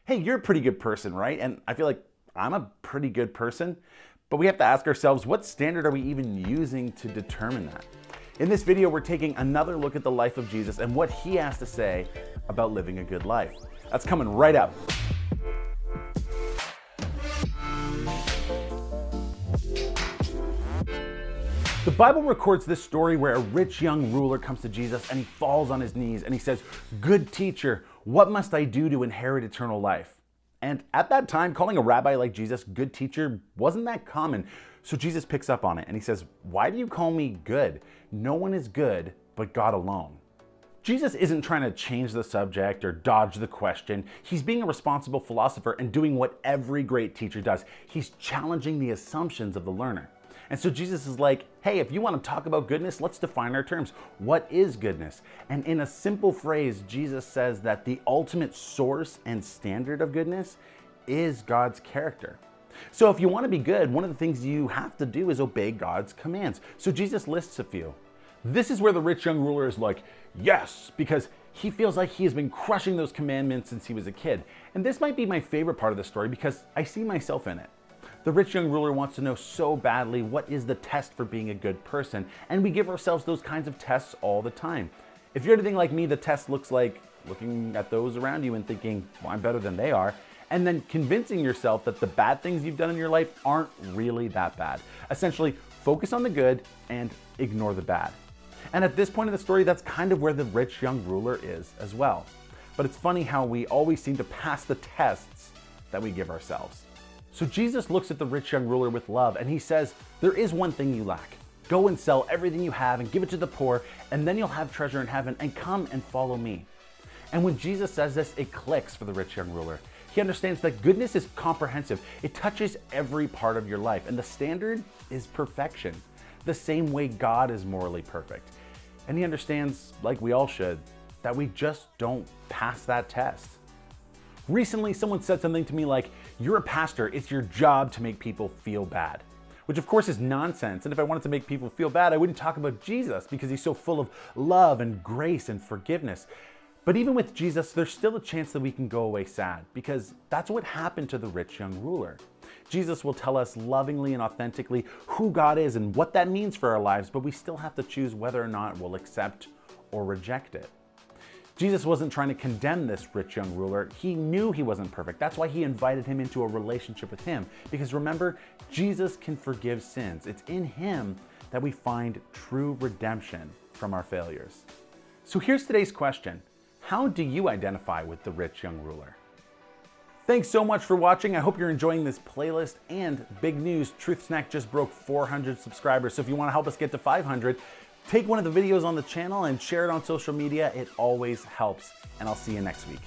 Hey, you're a pretty good person, right? And I feel like I'm a pretty good person, but we have to ask ourselves, what standard are we even using to determine that? In this video, we're taking another look at the life of Jesus and what he has to say about living a good life. That's coming right up. The Bible records this story where a rich young ruler comes to Jesus and he falls on his knees and he says, "Good teacher, what must I do to inherit eternal life?" And at that time, calling a rabbi like Jesus good teacher wasn't that common. So Jesus picks up on it and he says, "Why do you call me good? No one is good but God alone." Jesus isn't trying to change the subject or dodge the question. He's being a responsible philosopher and doing what every great teacher does. He's challenging the assumptions of the learner. And so Jesus is like, hey, if you want to talk about goodness, let's define our terms. What is goodness? And in a simple phrase, Jesus says that the ultimate source and standard of goodness is God's character. So if you want to be good, one of the things you have to do is obey God's commands. So Jesus lists a few. This is where the rich young ruler is like, yes, because he feels like he has been crushing those commandments since he was a kid. And this might be my favorite part of the story because I see myself in it. The rich young ruler wants to know so badly what is the test for being a good person, and we give ourselves those kinds of tests all the time. If you're anything like me, the test looks like looking at those around you and thinking, well, I'm better than they are, and then convincing yourself that the bad things you've done in your life aren't really that bad. Essentially, focus on the good and ignore the bad. And at this point in the story, that's kind of where the rich young ruler is as well. But it's funny how we always seem to pass the tests that we give ourselves. So Jesus looks at the rich young ruler with love and he says, there is one thing you lack. Go and sell everything you have and give it to the poor, and then you'll have treasure in heaven, and come and follow me. And when Jesus says this, it clicks for the rich young ruler. He understands that goodness is comprehensive. It touches every part of your life, and the standard is perfection, the same way God is morally perfect. And he understands, like we all should, that we just don't pass that test. Recently, someone said something to me like, you're a pastor, it's your job to make people feel bad. Which of course is nonsense, and if I wanted to make people feel bad, I wouldn't talk about Jesus because he's so full of love and grace and forgiveness. But even with Jesus, there's still a chance that we can go away sad, because that's what happened to the rich young ruler. Jesus will tell us lovingly and authentically who God is and what that means for our lives, but we still have to choose whether or not we'll accept or reject it. Jesus wasn't trying to condemn this rich young ruler. He knew he wasn't perfect. That's why he invited him into a relationship with him. Because remember, Jesus can forgive sins. It's in him that we find true redemption from our failures. So here's today's question. How do you identify with the rich young ruler? Thanks so much for watching. I hope you're enjoying this playlist, and big news, Truth Snack just broke 400 subscribers. So if you want to help us get to 500, take one of the videos on the channel and share it on social media. It always helps, and I'll see you next week.